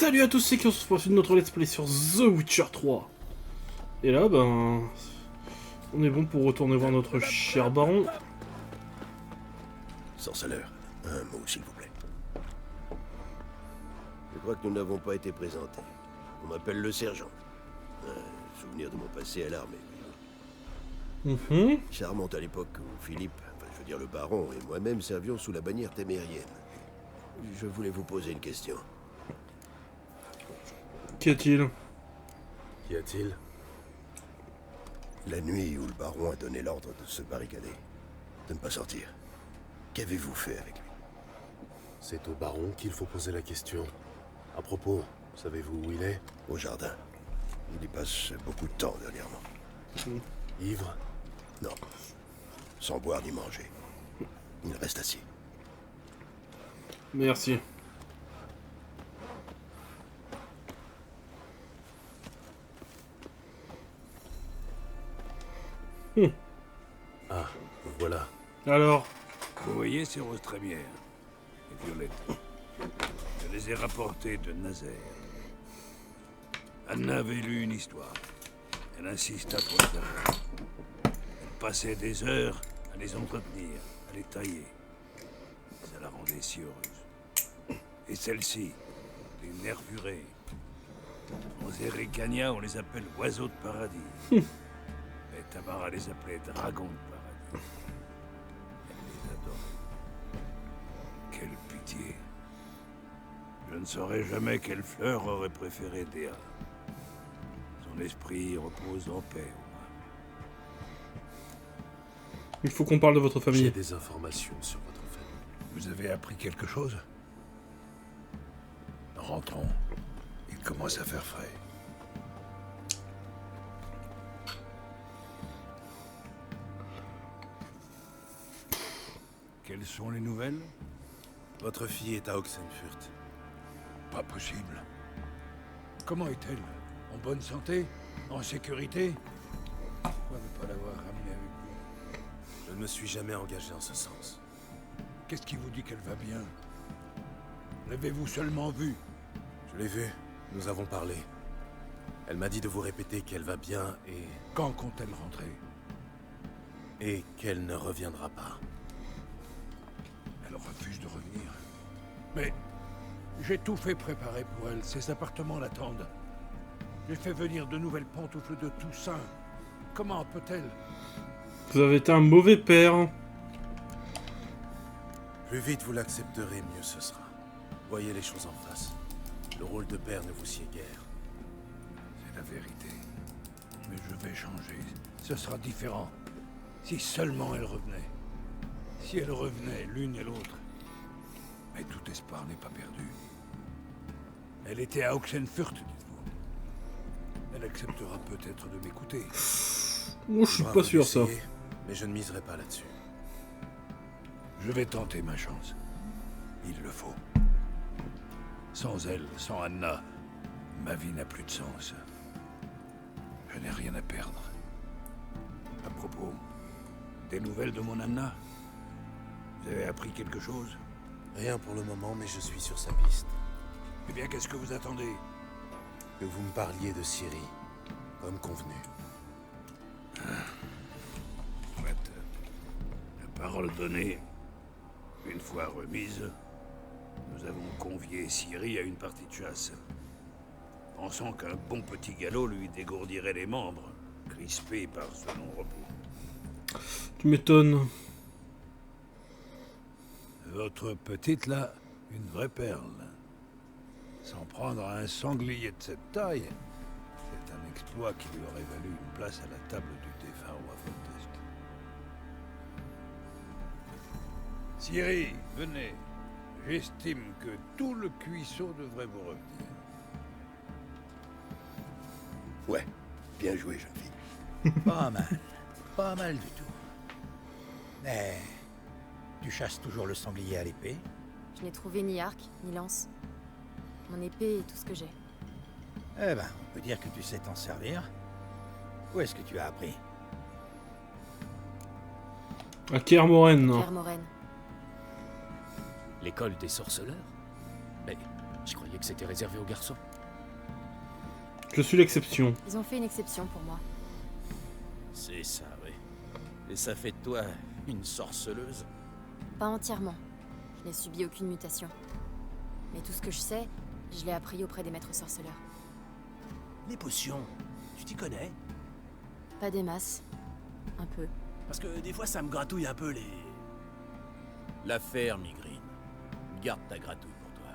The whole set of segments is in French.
Salut à tous, c'est qui on se retrouve sur notre let's play sur The Witcher 3. Et là, ben... on est bon pour retourner voir notre cher baron. Sorceleur, un mot s'il vous plaît. Je crois que nous n'avons pas été présentés. On m'appelle le sergent. Souvenir de mon passé à l'armée. Ça remonte à l'époque où Philippe, enfin je veux dire le baron, et moi-même servions sous la bannière témérienne. Je voulais vous poser une question. Qu'y a-t-il? Qu'y a-t-il? La nuit où le baron a donné l'ordre de se barricader, de ne pas sortir, qu'avez-vous fait avec lui? C'est au baron qu'il faut poser la question. À propos, savez-vous où il est? Au jardin. Il y passe beaucoup de temps dernièrement. Ivre? Non. Sans boire ni manger. Il reste assis. Merci. Ah, voilà. Alors? Vous voyez ces roses trémières et violettes. Je les ai rapportées de Nazaire. Anna avait lu une histoire. Elle insista pour les avoir. Elle passait des heures à les entretenir, à les tailler. Ça la rendait si heureuse. Et celle-ci, les nervurées. En Zerrikania, on les appelle oiseaux de paradis. Et Tamara les appelait dragons de paradis. Elle les adorait. Quelle pitié. Je ne saurais jamais quelle fleur aurait préféré Dea. Son esprit repose en paix, au moins. Il faut qu'on parle de votre J'ai famille. des informations sur votre famille. Vous avez appris quelque chose? Rentrons. Il commence à faire frais. Quelles sont les nouvelles? Votre fille est à Oxenfurt. Pas possible. Comment est-elle? En bonne santé? En sécurité? Pourquoi ne pas l'avoir ramenée avec vous? Je ne me suis jamais engagé en ce sens. Qu'est-ce qui vous dit qu'elle va bien? L'avez-vous seulement vue? Je l'ai vue. Nous avons parlé. Elle m'a dit de vous répéter qu'elle va bien Quand compte-t-elle rentrer? et qu'elle ne reviendra pas. Elle refuse de revenir. Mais j'ai tout fait préparer pour elle. Ses appartements l'attendent. J'ai fait venir de nouvelles pantoufles de Toussaint. Comment peut-elle? Vous avez été un mauvais père. Plus vite vous l'accepterez, mieux ce sera. Voyez les choses en face. Le rôle de père ne vous sied guère. C'est la vérité. Mais je vais changer. Ce sera différent. Si seulement elle revenait. Si elle revenait, l'une et l'autre. Mais tout espoir n'est pas perdu. Elle était à Oxenfurt, dites-vous. Elle acceptera peut-être de m'écouter. Moi, je suis Bravo pas sûr, ça. d'essayer, mais je ne miserai pas là-dessus. Je vais tenter ma chance. Il le faut. Sans elle, sans Anna, ma vie n'a plus de sens. Je n'ai rien à perdre. À propos, des nouvelles de mon Anna? Vous avez appris quelque chose? Rien pour le moment, mais je suis sur sa piste. Eh bien, qu'est-ce que vous attendez? Que vous me parliez de Syrie, comme convenu. Soit, la parole donnée, une fois remise, nous avons convié Ciri à une partie de chasse. Pensant qu'un bon petit galop lui dégourdirait les membres, crispés par ce non-repos. Tu m'étonnes. Votre petite, là, une vraie perle. S'en prendre à un sanglier de cette taille, c'est un exploit qui lui aurait valu une place à la table du défunt roi Foltest. Ciri, venez. J'estime que tout le cuisseau devrait vous revenir. Ouais, bien joué, jeune fille. Pas mal. Pas mal du tout. Mais tu chasses toujours le sanglier à l'épée? Je n'ai trouvé ni arc, ni lance. Mon épée est tout ce que j'ai. Eh ben, on peut dire que tu sais t'en servir. Où est-ce que tu as appris? À Kermoren. Claire Moraine. L'école des sorceleurs? Mais Je croyais que c'était réservé aux garçons. Je suis l'exception. Ils ont fait une exception pour moi. C'est ça, oui. Et ça fait de toi une sorceleuse? Pas entièrement. Je n'ai subi aucune mutation. Mais tout ce que je sais, je l'ai appris auprès des maîtres sorceleurs. Les potions, tu t'y connais? Pas des masses. Un peu. Parce que des fois, ça me gratouille un peu les... L'affaire, Migraine. Garde ta gratouille pour toi.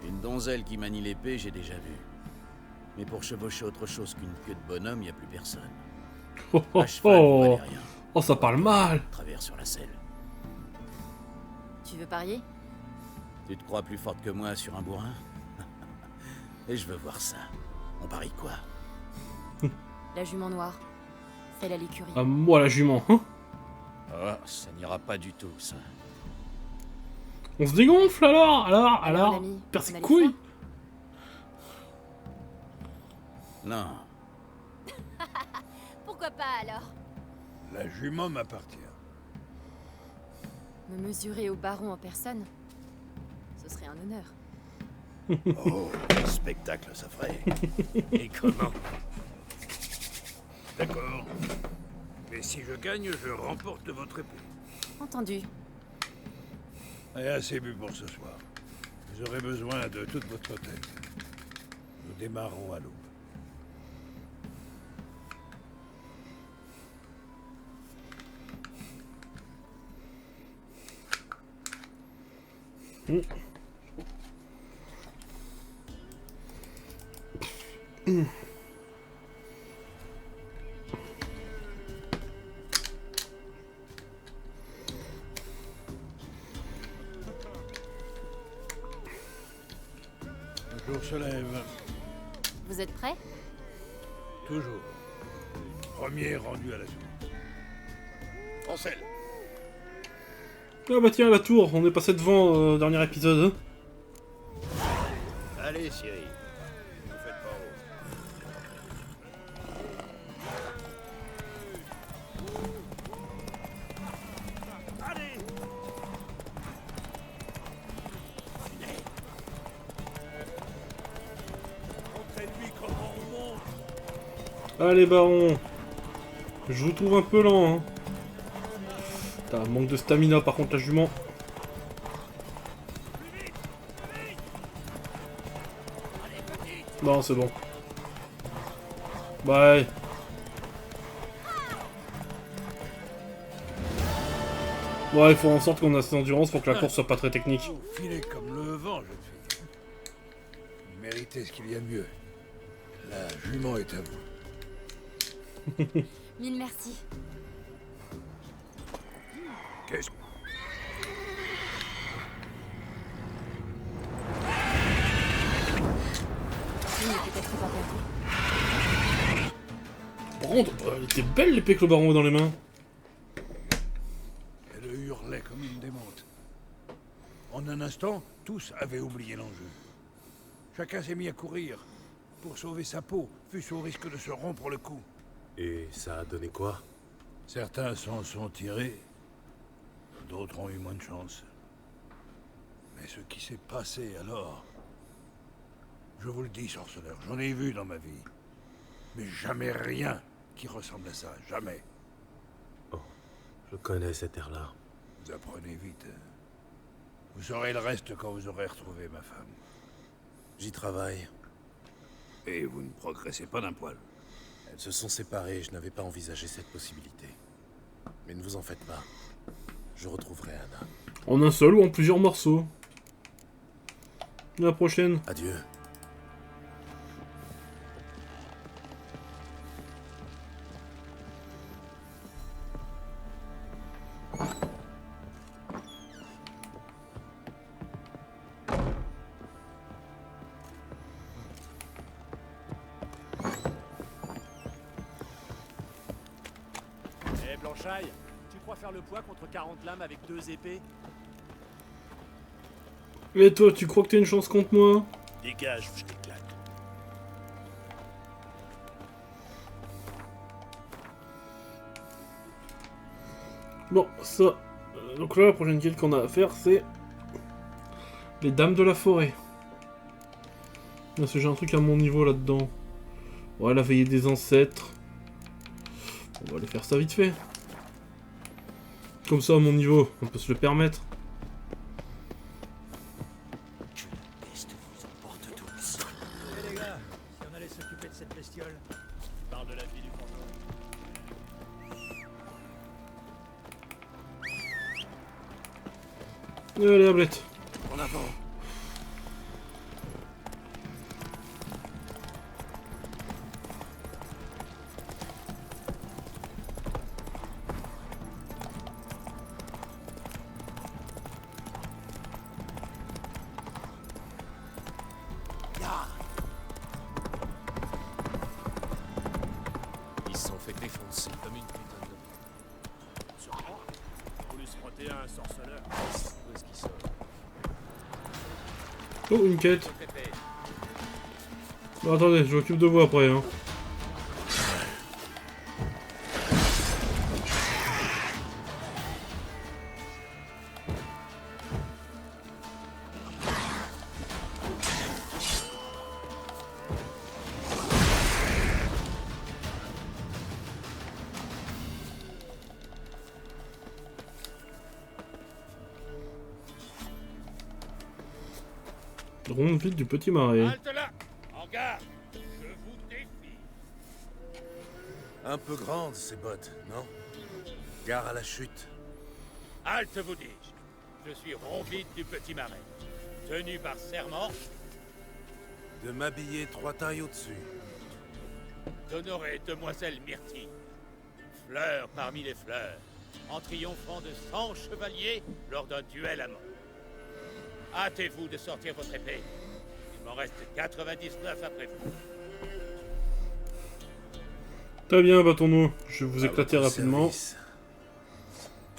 Une donzelle qui manie l'épée, j'ai déjà vu. Mais pour chevaucher autre chose qu'une queue de bonhomme, y a plus personne. Oh, oh, À cheval, vous oh. valez rien. Oh, ça parle mal. Travers sur la selle. Tu veux parier? Tu te crois plus forte que moi sur un bourrin? Et je veux voir ça. On parie quoi? La jument noire. Celle à l'écurie. À moi la jument, hein. Oh, ça n'ira pas du tout, ça. On se dégonfle alors l'ami, Perd on ses allait couilles. Non. Pourquoi pas alors? La jument m'appartient. Me mesurer au baron en personne? Ce serait un honneur. Oh, spectacle, ça ferait. Et comment? D'accord. Mais si je gagne, je remporte votre épée. Entendu. Et assez bu pour ce soir. Vous aurez besoin de toute votre tête. Nous démarrons à l'aube. Le jour se lève. Vous êtes prêts? Toujours. Premier rendu à la soupe. Ansel, Ah bah tiens, la tour, on est passé devant dernier épisode. allez Cyril. Ne vous faites pas haut. Allez baron. Je vous trouve un peu lent, hein. T'as un manque de stamina par contre la jument. Non, c'est bon. Bye. Ouais, il faut en sorte qu'on a cette endurance pour que la course soit pas très technique. Vous filez comme le vent, jeune fille. Vous méritez ce qu'il y a de mieux. La jument est à vous. Mille merci. Qu'est-ce que... Il n'est peut-être pas perdu. Par contre, elle était belle l'épée que le baron a dans les mains. Elle hurlait comme une démente. En un instant, tous avaient oublié l'enjeu. Chacun s'est mis à courir pour sauver sa peau, fût-ce au risque de se rompre le cou. Et ça a donné quoi? Certains s'en sont tirés, d'autres ont eu moins de chance. Mais ce qui s'est passé alors... Je vous le dis, sorceleur, j'en ai vu dans ma vie. Mais jamais rien qui ressemble à ça, jamais. Je connais cette air-là. Vous apprenez vite. Vous saurez le reste quand vous aurez retrouvé ma femme. J'y travaille. Et vous ne progressez pas d'un poil. Elles se sont séparées et je n'avais pas envisagé cette possibilité. Mais ne vous en faites pas. Je retrouverai Anna. En un seul ou en plusieurs morceaux. À la prochaine. Adieu. Eh Blanchaille, tu crois faire le poids contre 40 lames avec 2 épées? Et toi, tu crois que t'as une chance contre moi? Dégage ou je t'éclate. Bon, ça... donc là, la prochaine quête qu'on a à faire, c'est... Les dames de la forêt. Est-ce que j'ai un truc à mon niveau là-dedans? Ouais, la veillée des ancêtres. On va aller faire ça vite fait. Comme ça, à mon niveau, on peut se le permettre. Eh les gars, si on allait s'occuper de cette bestiole. Tu parles de la vie du fantôme. Allez, Ablette. En avant. Ils se sont fait défoncer comme une putain de... Sûrement. Ils ont voulu se frotter à un sorceleur. Où est-ce qu'ils sont? Oh, une quête. Bon, attendez, je m'occupe de vous après. Hein. Ronde vite du petit marais. Halte là! En garde! Je vous défie! Un peu grandes, ces bottes, non? Gare à la chute. Halte, vous dis-je! Je suis Ronvite du Petit Marais, tenu par serment De m'habiller 3 tailles au-dessus. d'honorer demoiselle Myrtille, fleur parmi les fleurs, en triomphant de 100 chevaliers lors d'un duel à mort. Hâtez-vous de sortir votre épée. Il m'en reste 99 après vous. Très bien, battons-nous. Je vais vous À éclater votre rapidement. service.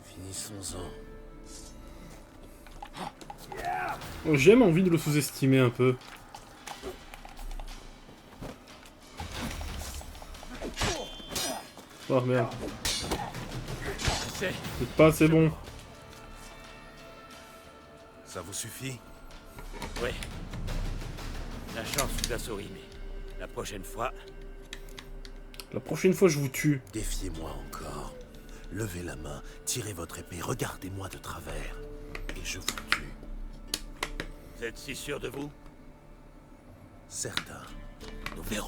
Finissons-en. Oh, j'ai même envie de le sous-estimer un peu. Oh merde. C'est pas assez bon. Ça vous suffit? Oui. La chance vous a souri, mais la prochaine fois, La prochaine fois, je vous tue. Défiez-moi encore. Levez la main, tirez votre épée, regardez-moi de travers. Et je vous tue. vous êtes si sûr de vous? Certain. Nous verrons.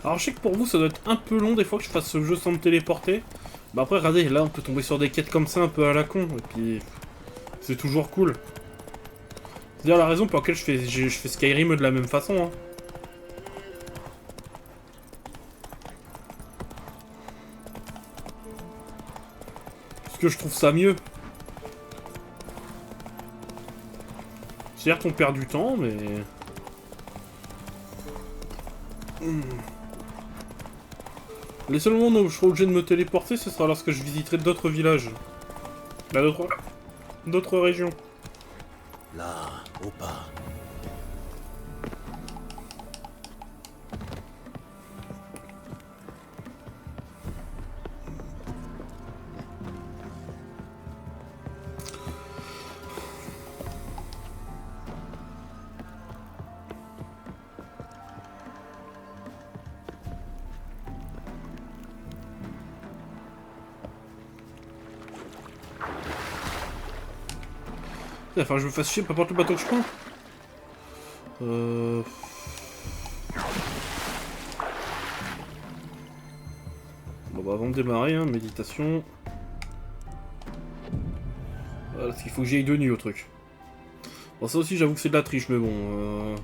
Alors je sais que pour vous ça doit être un peu long des fois que je fasse ce jeu sans me téléporter. Bah après regardez, là on peut tomber sur des quêtes comme ça un peu à la con, et puis c'est toujours cool. C'est d'ailleurs la raison pour laquelle je fais Skyrim de la même façon. Hein. Parce que je trouve ça mieux. Certes on perd du temps, mais... Les seuls moments où je serai obligé de me téléporter, ce sera lorsque je visiterai d'autres villages. Bah, d'autres régions. Là, au pas. Enfin, je me fasse chier, peu importe le bateau que je prends. Bon bah avant de démarrer, hein, méditation. Voilà, parce qu'il faut que j'aille de nuit au truc. Bon ça aussi j'avoue que c'est de la triche, mais bon...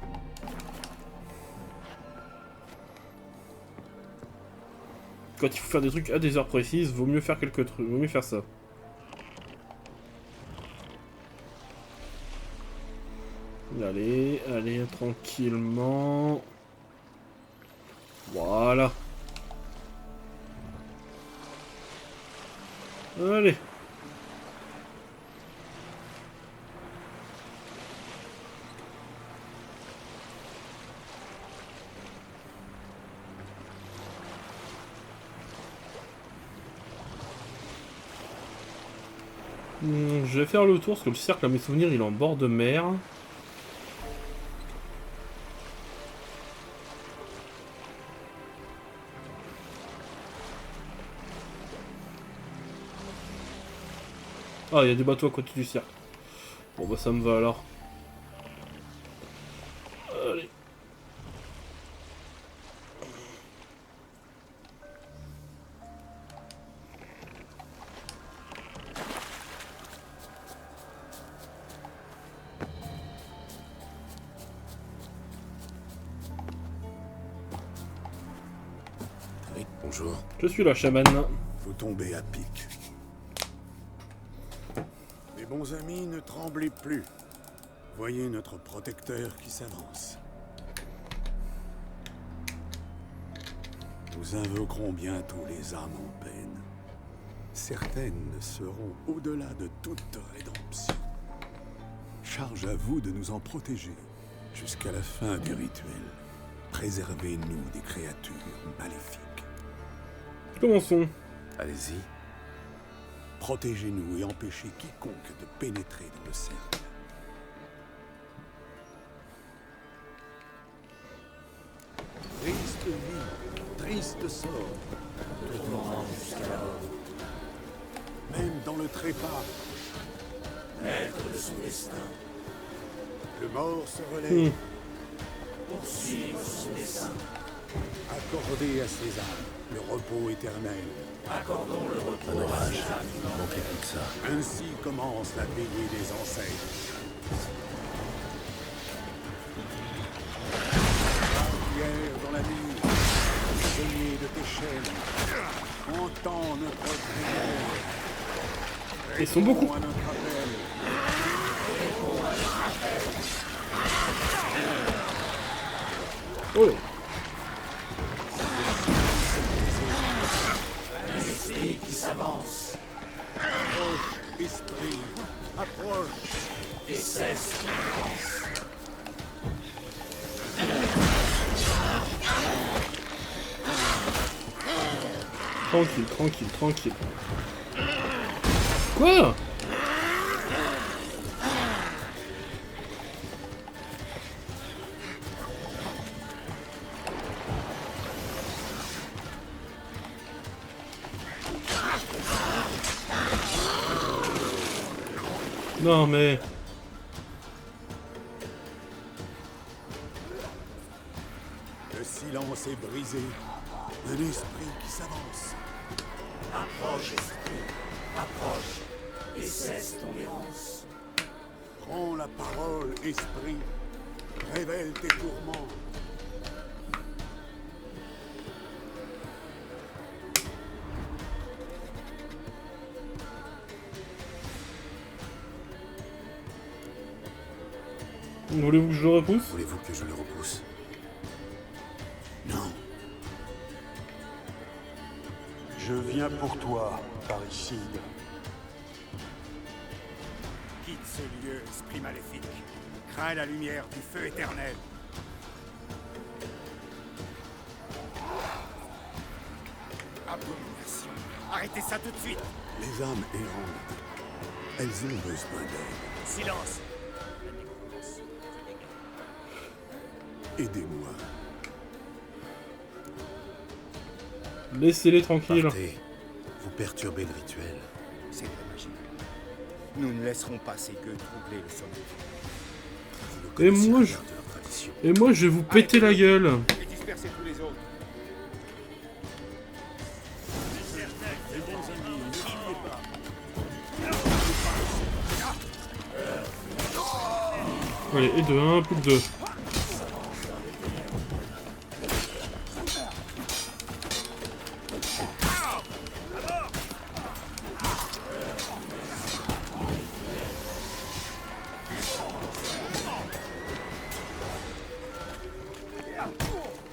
Quand il faut faire des trucs à des heures précises, vaut mieux faire quelques trucs, vaut mieux faire ça. Allez, allez, tranquillement. Voilà. Allez. Je vais faire le tour, parce que le cercle, à mes souvenirs, il est en bord de mer. Ah, il y a des bateaux à côté du cercle. Bon, bah ça me va alors. Allez. Oui, bonjour. Je suis la chamane. Faut tomber à pic. Mes bons amis, ne tremblez plus. Voyez notre protecteur qui s'avance. Nous invoquerons bientôt les âmes en peine. Certaines seront au-delà de toute rédemption. Charge à vous de nous en protéger jusqu'à la fin du rituel. Préservez-nous des créatures maléfiques. Commençons. Allez-y. Protégez-nous et empêchez quiconque de pénétrer dans le cercle. Triste vie, triste sort. Tourment jusqu'alors. Même dans le trépas, Maître de son destin. le mort se relève. Poursuivre son dessein. Accordez à César le repos éternel. Accordons le repos. Un orage. Il manquait plus que ça. Ainsi commence la veillée des ancêtres. Hier dans la nuit, saignée de tes chaînes, entends notre prière. Ils sont beaucoup. Réponds à notre appel. Oh. L'esprit qui s'avance. Approche, esprit, approche. Et cesse l'ignorance. Tranquille, tranquille, tranquille. Quoi? Non mais... Le silence est brisé. Un esprit qui s'avance. Approche, esprit. Approche. Et cesse ton errance. Prends la parole, esprit. Révèle tes tourments. Voulez-vous que je le repousse? Voulez-vous que je le repousse? Non. Je viens pour toi, parricide. Quitte ce lieu, esprit maléfique. Crains la lumière du feu éternel. Abomination. Arrêtez ça tout de suite. Les âmes errantes, elles ont besoin d'aide. Silence. Aidez-moi. Laissez-les tranquilles. Partez. Vous perturbez le rituel. C'est de la magie. Nous ne laisserons pas ces gueux troubler le sommeil. Vous ne Et connaissez moi, rien je... de leur tradition. Et moi, je vais vous péter la gueule. Et dispersez tous les autres. Allez, et de 1, plus que 2.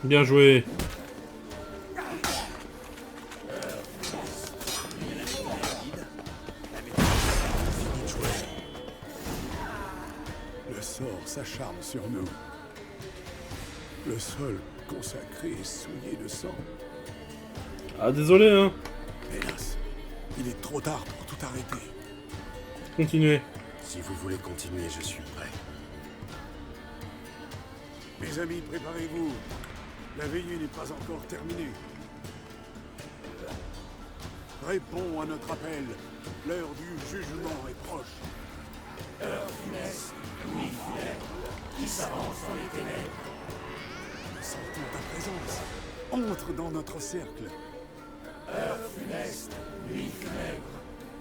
Bien joué. Le sort s'acharne sur nous. Le sol consacré est souillé de sang. Ah, désolé, hein. Hélas, il est trop tard pour tout arrêter. continuer. Si vous voulez continuer, je suis prêt. Mes amis, préparez-vous. La veillée n'est pas encore terminée. Réponds à notre appel. L'heure du jugement est proche. Heure funeste, nuit funèbre, qui s'avance dans les ténèbres. Nous sentons ta présence. Entre dans notre cercle. Heure funeste, nuit funèbre,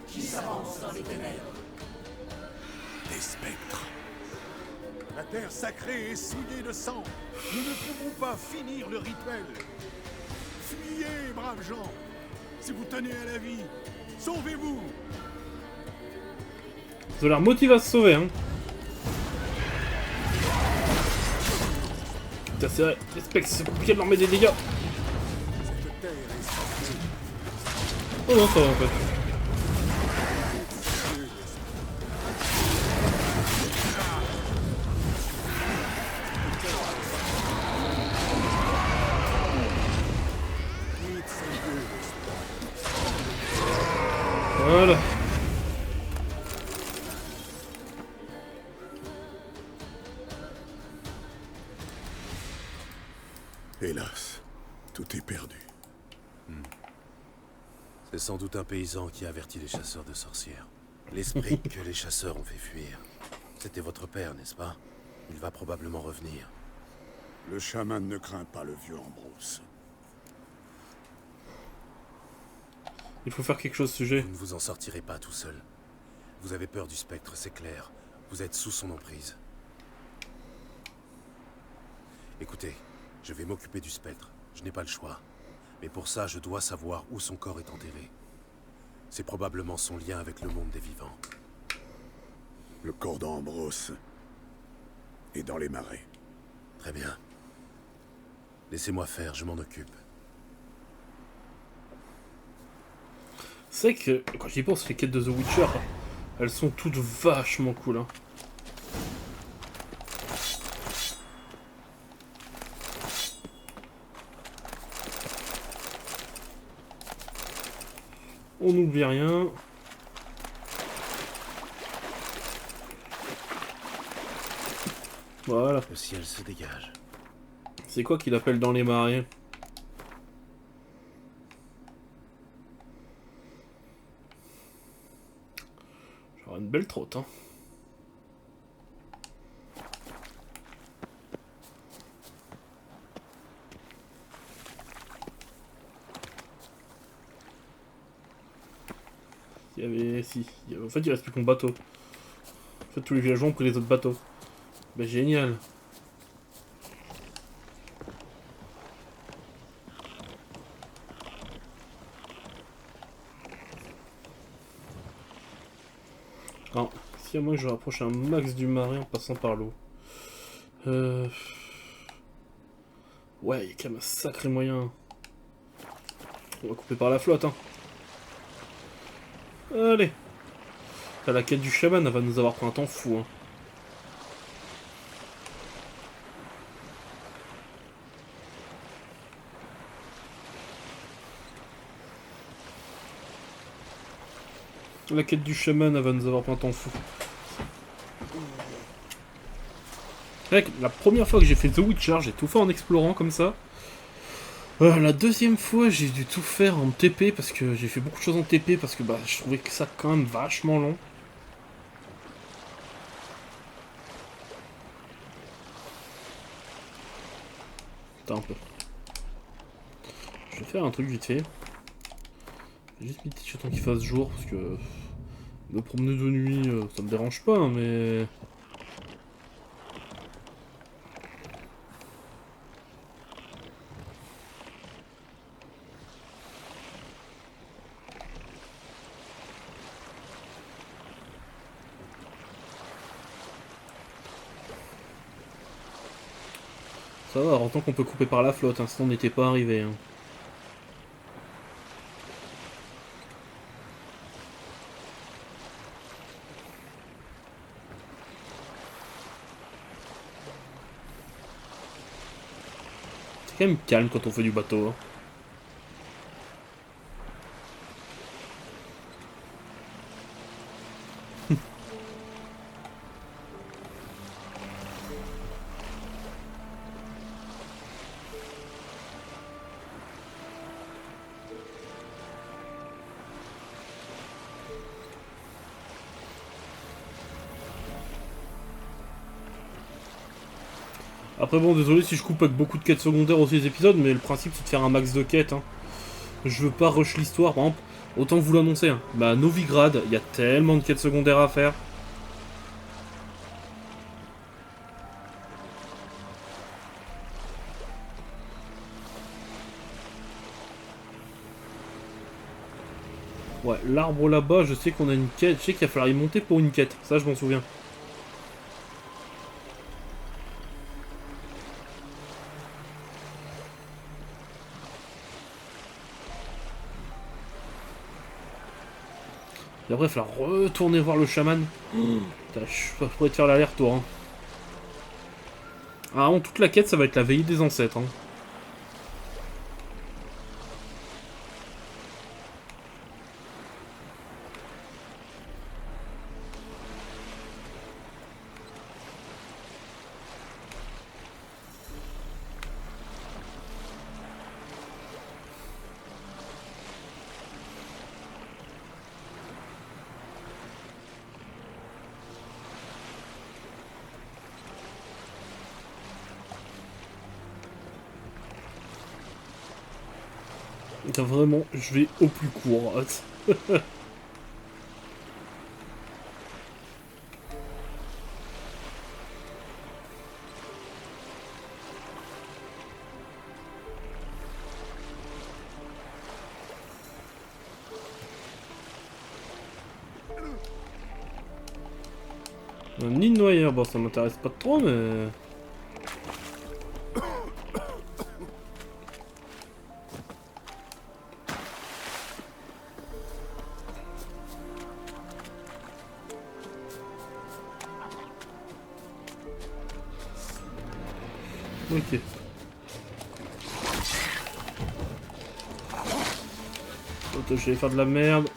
qui s'avance dans les ténèbres. Des spectres. La terre sacrée est souillée de sang. Nous ne pouvons pas finir le rituel. Fuyez, braves gens. Si vous tenez à la vie, sauvez-vous. Ils ont l'air motivés à se sauver, hein. Putain, c'est vrai, les specs, c'est compliqué de leur mettre des dégâts. Cette terre est sacrée. Oh non, ça va en fait. Voilà. Hélas, tout est perdu. C'est sans doute un paysan qui a averti les chasseurs de sorcières. L'esprit que les chasseurs ont fait fuir. C'était votre père, n'est-ce pas? Il va probablement revenir. Le chaman ne craint pas le vieux Ambrose. Il faut faire quelque chose à ce sujet. Vous ne vous en sortirez pas tout seul. Vous avez peur du spectre, c'est clair. Vous êtes sous son emprise. Écoutez, je vais m'occuper du spectre. Je n'ai pas le choix. Mais pour ça, je dois savoir où son corps est enterré. C'est probablement son lien avec le monde des vivants. Le corps d'Ambrose est dans les marais. Très bien. Laissez-moi faire, je m'en occupe. C'est vrai que, quand j'y pense, les quêtes de The Witcher, elles sont toutes vachement cool, hein. On n'oublie rien. Voilà. Le ciel se dégage. C'est quoi qu'il appelle dans les marais? J'aurai une belle trotte, hein. Il y avait... Si. En fait, il reste plus qu'un bateau. En fait, tous les villageois ont pris les autres bateaux. Bah, génial. Alors, si à moins que je rapproche un max du marais en passant par l'eau. Ouais, il y a quand même un sacré moyen. On va couper par la flotte, hein. Allez. Là, la quête du chaman, elle va nous avoir pris un temps fou, hein. La quête du chaman, elle va nous avoir pris un temps fou. Mec, la première fois que j'ai fait The Witcher, j'ai tout fait en explorant comme ça. La deuxième fois, j'ai dû tout faire en TP parce que j'ai fait beaucoup de choses en TP parce que bah, je trouvais que ça quand même vachement long. Attends un peu. Je vais faire un truc vite fait. J'ai juste mis petit temps qu'il fasse jour parce que me promener de nuit, ça me dérange pas, hein, mais... Ça va, en tant qu'on peut couper par la flotte, hein, sinon on n'était pas arrivé. Hein. C'est quand même calme quand on fait du bateau. Hein. Après bon, désolé si je coupe avec beaucoup de quêtes secondaires aussi les épisodes, mais le principe c'est de faire un max de quêtes. Hein. Je veux pas rush l'histoire, par exemple, autant vous l'annoncer. Hein. Bah Novigrad, il y a tellement de quêtes secondaires à faire. Ouais, l'arbre là-bas, je sais qu'on a une quête. Je sais qu'il va falloir y monter pour une quête. Ça, je m'en souviens. Et après, il va falloir retourner voir le chaman. Putain, je pourrais te faire l'aller-retour. Hein. Ah, toute la quête, ça va être la veillée des ancêtres. Hein. Vraiment, je vais au plus court. Un nid de noyeur, bon ça m'intéresse pas trop mais... Ok. Attends, je vais faire de la merde.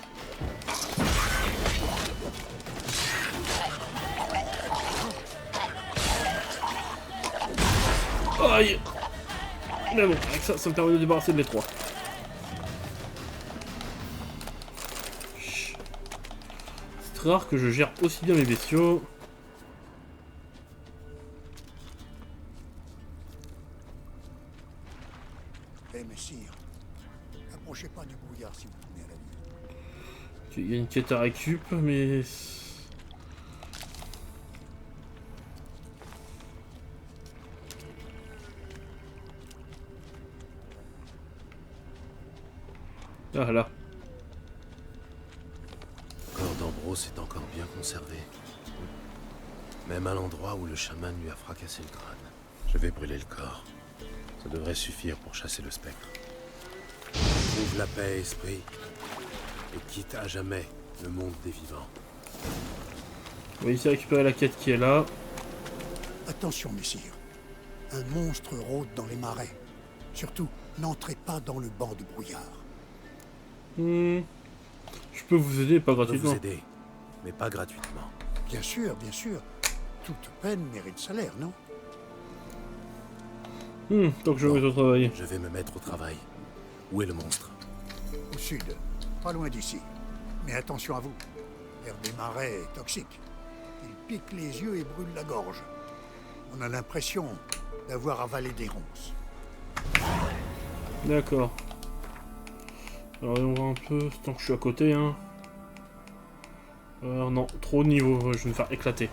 Aïe. Mais bon, avec ça, ça me permet de débarrasser de les trois. C'est très rare que je gère aussi bien mes bestiaux. Approchez pas du brouillard si vous tenez à la vue. Il y a une quête à récup, mais... Ah là. Le corps d'Ambrose est encore bien conservé. Même à l'endroit où le chaman lui a fracassé le crâne. Je vais brûler le corps. Ça devrait suffire pour chasser le spectre. Trouve la paix, esprit. Et quitte à jamais le monde des vivants. On va essayer de récupérer la quête qui est là. Attention, messire. Un monstre rôde dans les marais. Surtout, n'entrez pas dans le banc du brouillard. Je peux vous aider, pas gratuitement. Je peux vous aider, mais pas gratuitement. Bien sûr, bien sûr. Toute peine mérite salaire, non? Donc je vais au travail. Je vais me mettre au travail. Où est le monstre? Au sud, pas loin d'ici. Mais attention à vous. L'air des marais est toxique. Il pique les yeux et brûle la gorge. On a l'impression d'avoir avalé des ronces. D'accord. Alors on va un peu, tant que je suis à côté, hein. Non, trop de niveau, je vais me faire éclater.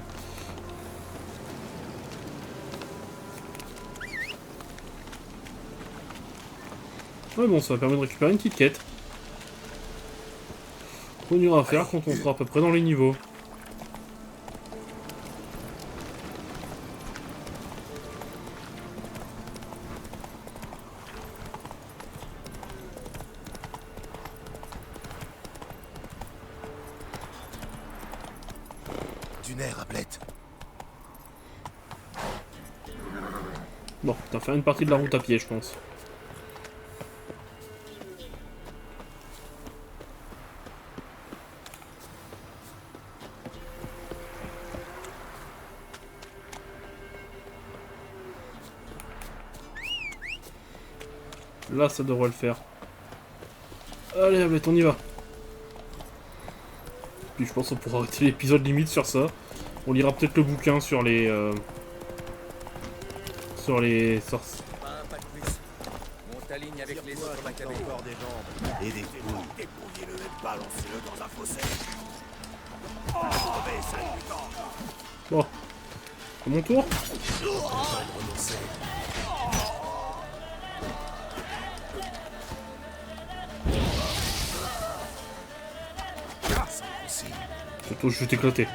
Ouais bon, ça va permettre de récupérer une petite quête. On ira faire quand on sera à peu près dans les niveaux. Du nerf, Ablette. Bon, t'as fait une partie de la route à pied, je pense. Là, ça devrait le faire. Allez, Ablette, on y va. Puis je pense qu'on pourra arrêter l'épisode limite sur ça. On lira peut-être le bouquin sur les... sur les sorciers. Pas de plus. Monte ta ligne avec les autres macabées. Encore des jambes et des couilles. Dépouillez-le et balancez-le dans un fossé. Crevez, sale putain. Bon. À mon tour. Surtout, je vais t'éclater.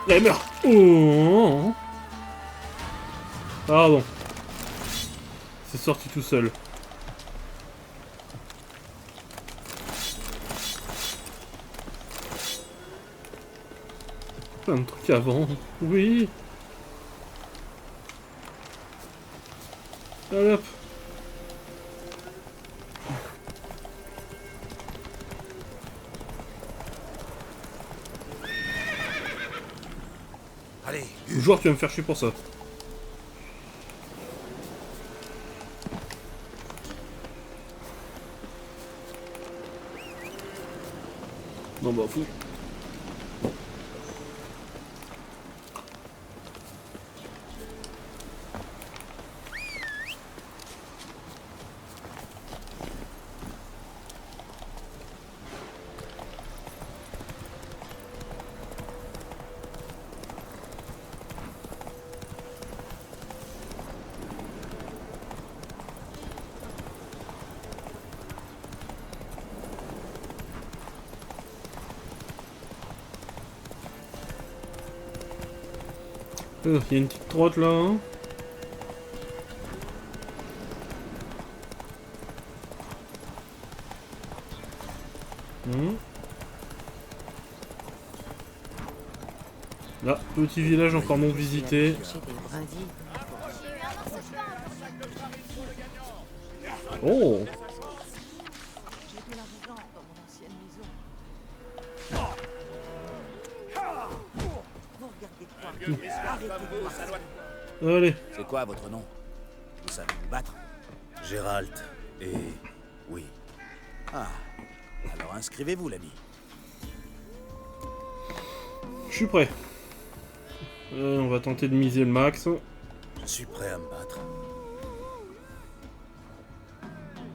Allez, meurs. Oh. Pardon. C'est sorti tout seul. Plein de trucs avant. Oui. Allez hop. Allez, Joueur, tu vas me faire chier pour ça. Non bah fou. Il y a une petite trotte là. Hein. Là, petit village encore non visité. Oh! Allez. C'est quoi votre nom? Vous savez vous battre? Gérald et... oui. Ah, alors inscrivez-vous, l'ami. Je suis prêt. On va tenter de miser le max. Je suis prêt à me battre.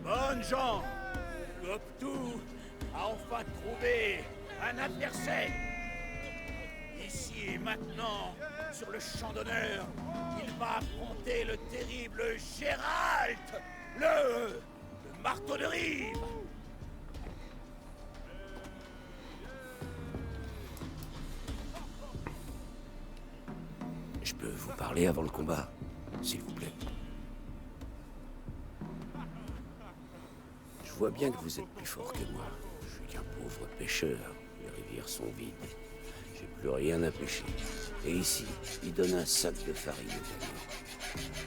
Bonnes gens, Goptou a enfin trouvé un adversaire. Ici et maintenant, sur le champ d'honneur, il va affronter le terrible Gérald, le marteau de rive. Je peux vous parler avant le combat, s'il vous plaît. Je vois bien que vous êtes plus fort que moi. Je suis qu'un pauvre pêcheur. Les rivières sont vides. J'ai plus rien à pêcher. Et ici, il donne un sac de farine aux gagnants.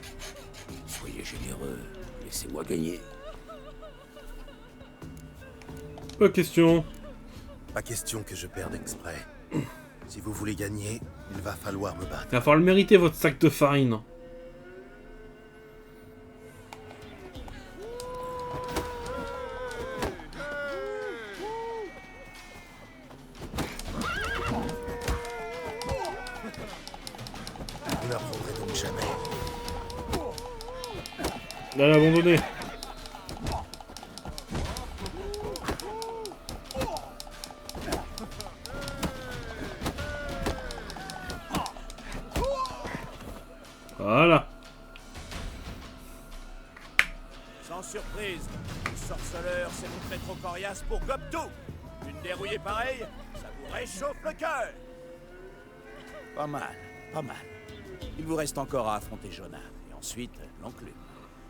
Soyez généreux. Laissez-moi gagner. Pas question. Pas question que je perde exprès. Si vous voulez gagner, il va falloir me battre. Il va falloir le mériter, votre sac de farine. Vous n'apprendrez donc jamais. Là, l'abandonner. Voilà. Sans surprise, le sorceleur s'est montré trop coriace pour Goptou. Une dérouillée pareille, ça vous réchauffe le cœur. Pas mal, pas mal. Il vous reste encore à affronter Jonah, et ensuite l'enclume.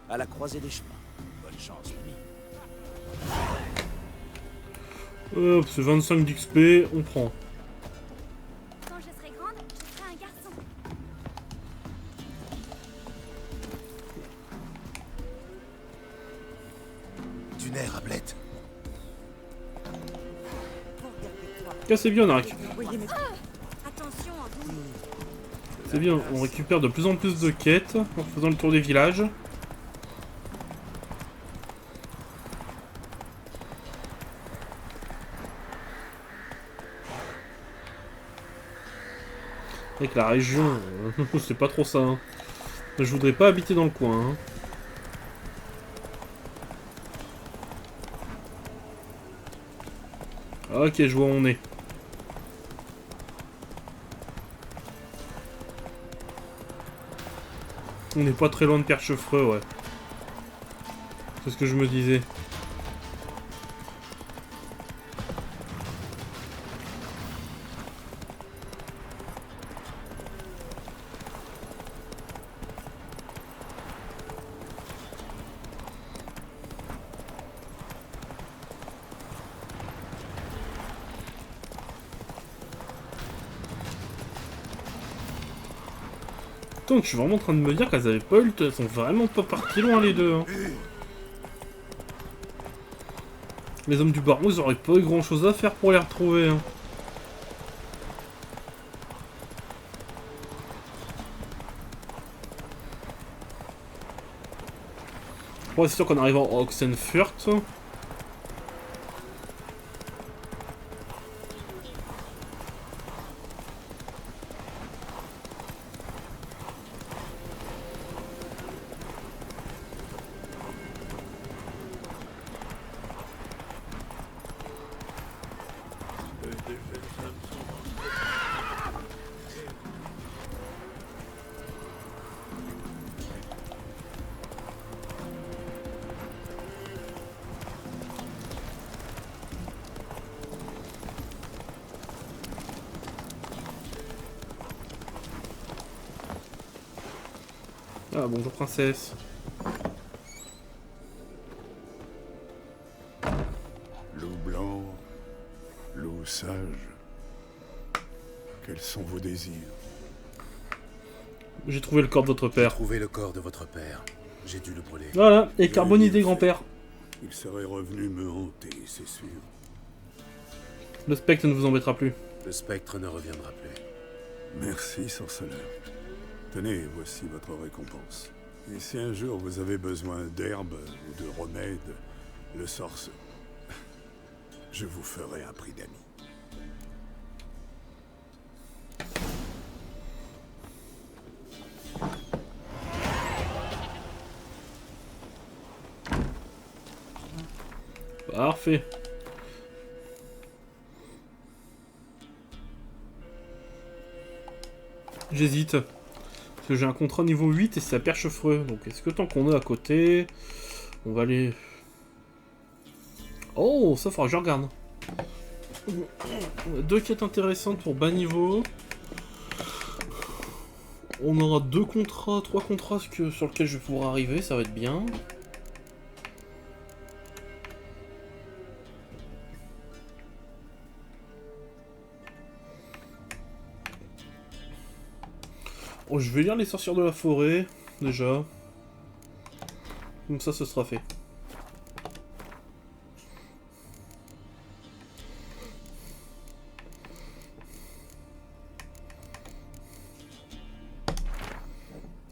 À la croisée des chemins. Bonne chance, l'ami. Hop, c'est 25 d'XP, on prend. Quand je serai grande, je serai un garçon. Du nerf, Ablette. C'est bien, on a récupéré. Attention, C'est bien, on récupère de plus en plus de quêtes en faisant le tour des villages. Avec la région, c'est pas trop ça. Hein. Je voudrais pas habiter dans le coin. Hein. Ok, je vois où on est. On n'est pas très loin de Perchefreux, ouais. C'est ce que je me disais. Donc je suis vraiment en train de me dire qu'elles avaient pas eu le temps. Elles sont vraiment pas partis loin les deux. Hein. Les hommes du baron, ils auraient pas eu grand chose à faire pour les retrouver. Hein. Bon, c'est sûr qu'en arrivant à Oxenfurt. Ah, bonjour princesse. Loup blanc, loup sage, quels sont vos désirs? J'ai trouvé le corps de votre père. J'ai trouvé le corps de votre père. J'ai dû le brûler. Voilà, et carbonisé grand-père. Il serait revenu me hanter, c'est sûr. Le spectre ne vous embêtera plus. Le spectre ne reviendra plus. Merci, sorceleur. Tenez, voici votre récompense. Et si un jour vous avez besoin d'herbes ou de remèdes, le sorce... je vous ferai un prix d'ami. Parfait. J'hésite. Parce que j'ai un contrat niveau 8 et c'est à Perchefreux. Donc est-ce que tant qu'on est à côté, on va aller... Oh, ça faudra que je regarde. On a 2 quêtes intéressantes pour bas niveau. On aura 2 contrats, 3 contrats sur lesquels je vais pouvoir arriver, ça va être bien. Oh, je vais lire les sorcières de la forêt, déjà. Comme ça, ce sera fait.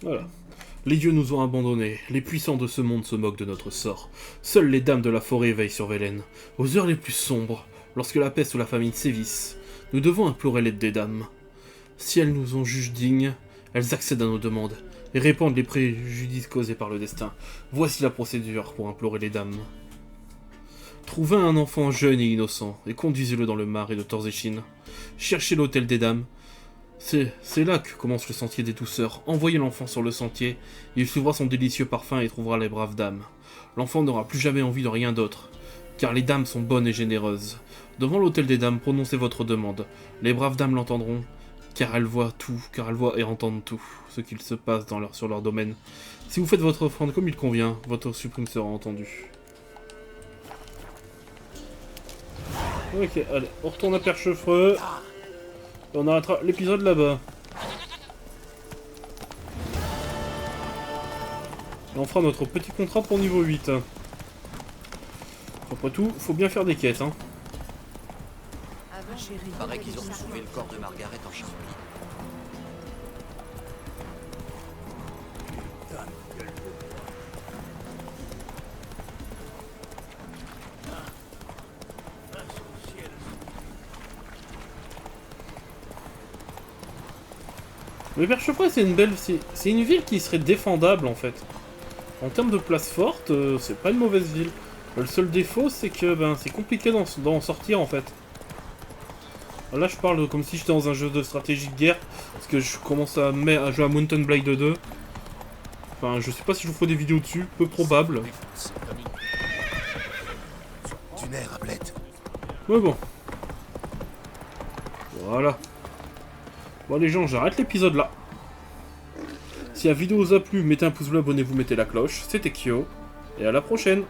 Voilà. Les dieux nous ont abandonnés. Les puissants de ce monde se moquent de notre sort. Seules les dames de la forêt veillent sur Velen. Aux heures les plus sombres, lorsque la peste ou la famine sévissent, nous devons implorer l'aide des dames. Si elles nous en jugent dignes, elles accèdent à nos demandes et répandent les préjudices causés par le destin. Voici la procédure pour implorer les dames. Trouvez un enfant jeune et innocent et conduisez-le dans le marais de Torzechin. Cherchez l'hôtel des dames. C'est là que commence le sentier des douceurs. Envoyez l'enfant sur le sentier, il suivra son délicieux parfum et trouvera les braves dames. L'enfant n'aura plus jamais envie de rien d'autre, car les dames sont bonnes et généreuses. Devant l'hôtel des dames, prononcez votre demande. Les braves dames l'entendront, car elles voient tout, car elles voient et entendent tout, ce qu'il se passe sur leur domaine. Si vous faites votre offrande comme il convient, votre supprime sera entendu. Ok, allez, on retourne à Perchefreux. Et on arrêtera l'épisode là-bas. Et on fera notre petit contrat pour niveau 8. Après tout, faut bien faire des quêtes, hein. Il paraît qu'ils ont retrouvé le corps de Margaret en Charpie. Mais Percheprès, c'est une belle... C'est une ville qui serait défendable, en fait. En termes de place forte, c'est pas une mauvaise ville. Le seul défaut, c'est que ben, c'est compliqué d'en sortir, en fait. Là, je parle comme si j'étais dans un jeu de stratégie de guerre, parce que je commence à jouer à Mountain Blade 2. Enfin, je sais pas si je vous ferai des vidéos dessus, peu probable. Du nerf à bled. Mais bon. Voilà. Bon les gens, j'arrête l'épisode là. Si la vidéo vous a plu, mettez un pouce bleu, abonnez-vous, mettez la cloche. C'était Kyo, et à la prochaine.